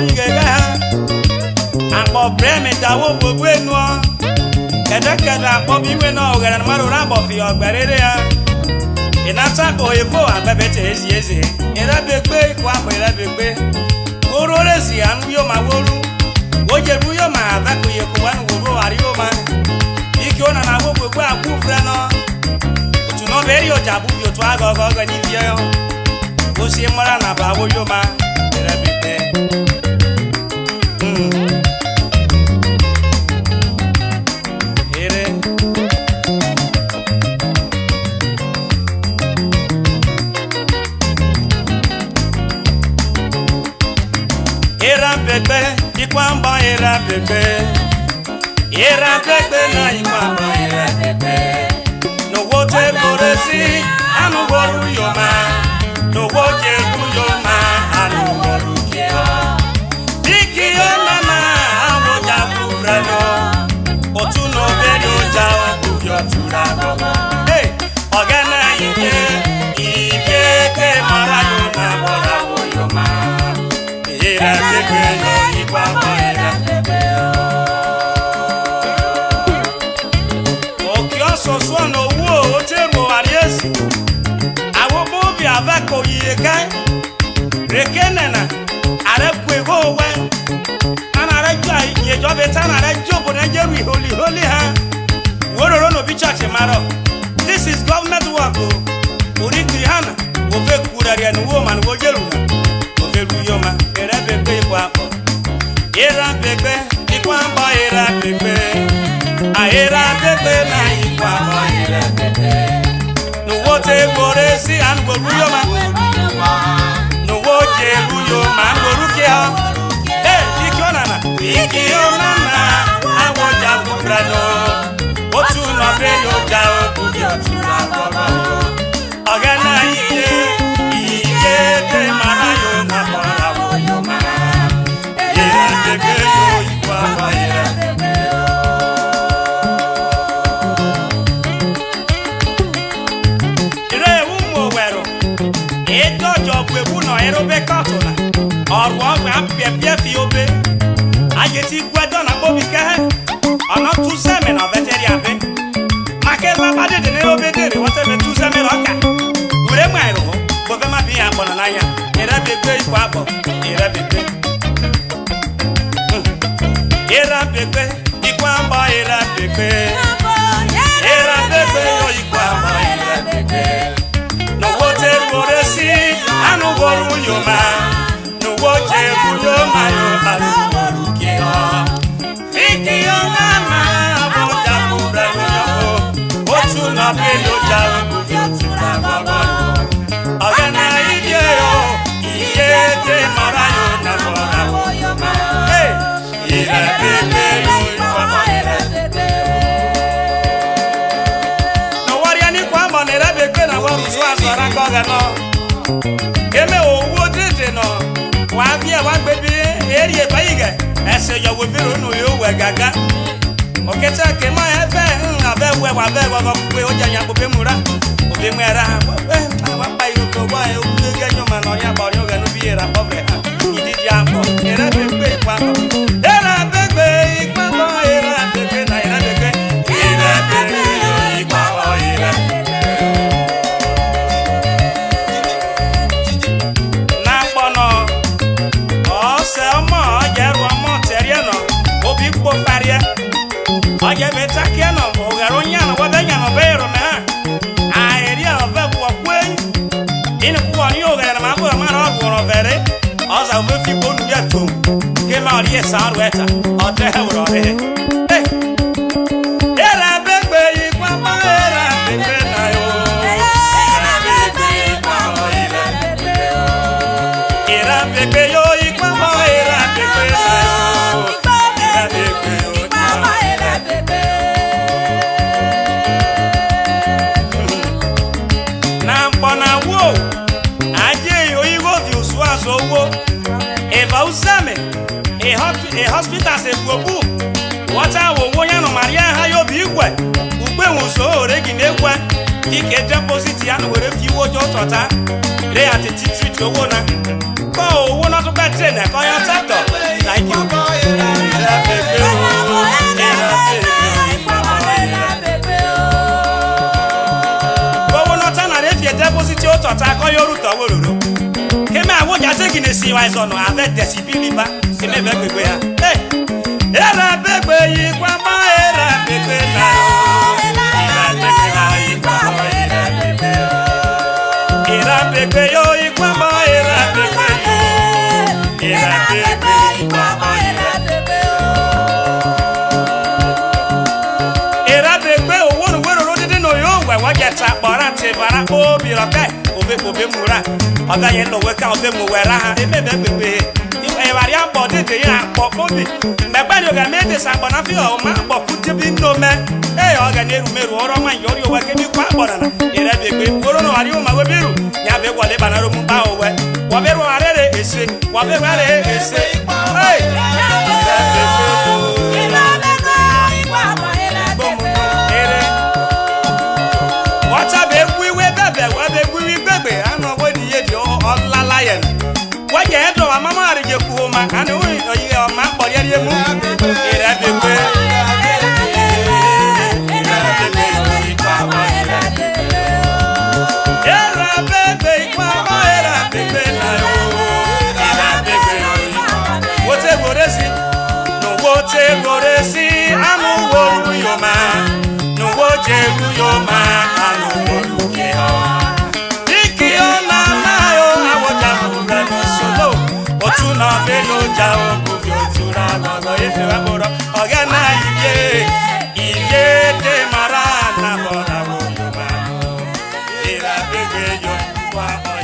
gega akpo breme dawo gbogbo enu kedekede akpo biwe na ogara maru rabo fi ogberere ya inata oyefo abebete ezi irabegbe ikwa akpo irabegbe ororezi anu yo ma woru ojebu yo ma avako yekuwan woro ariyo ma iki ona na gbogbo akwu fre no no beri oja bu bi otu agogo ni vie yo o si mara na ba wo yo ma erabite ere era bebe ikwamba era bebe na ikwamba era bebe wote boresi anu boru yoma no wote yoma anu boru kio diki yoma ma awo ja kufrano otuno bedo ja okufyo turago hey ogana ike ke mara yoma bora yoma era tebe yo ipa era tebe okio so so no avako yega rekenena arekwego we anara jai yejo betana rejobo na jeru holy ha wororo no bi church maro this is government work ori krihana ofe kuraria no woman wo jeru ofe ruyoma erebebe kwa era bebe ikwamba era bebe aera bebe na ikwamba era bebe no wote boresi an goruyoma no woje ruyoma gorukia ikiona na awoja bukrano otu no be yoja obuvyo turago ogana iye te marayo na mara yoma era bebe yo ikwa era Bekatona or one fi obe ayeti gwedo na bobi ke ona tu seme na veteria be make baba de ne obe de what be tu seme roka ure mairo bo be ma bi abona na ya era bebe iku abo era bebe iku abo era bebe yo iku abo era bebe no wote boresi anu boru yoma no woje yoma yo anu boru kio fiki yoma ma boja kubra yo otu na pe yo ja yo tuna baba agana iye yo iye te mara yo na bora yoma hey ira bebe yo baba ira bebe no wari ani kwa mo ne bebe na wa rusu asara ngoga no eme owo dede no wa bia wa gbebi eri ebayiga ese yo we vero no yo we gaga oketa ke ma ebe ave we wa ve go pe o janya bo be mura obe mwera wa pa yo ko wa e o ge nyo ma no ya ba yo ga no bi era bo be ha ididi akọ era bebe ipa ko era bebe ipa ko era bebe na era bebe yo ipa ko era oye beta kiano ogaro nyano wadanya no bero na aeria ove kwa kwen ine kwa ni ogara ma bo ma ro ro vere oza we fi bonu ya tum ke ma ri esa arweta o te hewro re era bebe yi kwa ma era bebe na yo era bebe yo yi kwa ma era bebe na yo usame a hospital se gbobu wata wo ya no maria ha yo bi igwe ugbe nwuso oregi na-ekwe dike deposit ya no were fi wojo tota re atiti treat owo na ko owo na to be train ko yo tato de si wa zo no avec des sibiliba se me be gbegbe ya eh era begbe yi kwa ma era begbe na era begbe na yi kwa ma era begbe era begbe yo yi kwa ma era begbe era begbe yi kwa ma era begbe era begbe owo no wero ro de no yo we wa jeta bora te bara obi roke obe mura oga ye no we ka obe mu wera ha ebe begbe e wari abo de ya po obi megba ni oga me de sa bona fi o ma po kute bi no me e oga ni eru meru oro ma yori o wa ke bi kwa bona na ere begbe oro no wari o ma we biru ya be wole banaro mu ba o we wo beru arere ese wo beru arere ese hey wata be gwiwe bebe wa be gwiwi gbegbe ano wo ni ye di o lalayen wa je do mama are je ku ma anu oyi o ma po ye mu ere begbe Goresi anu woru yoma no wojeru yoma anu woru kiho dikio na yo awoja mura no solo otuna belo ja obuvi otura gogo ife wa boro oga na iye de mara na bora wo yoma ira bege yo wa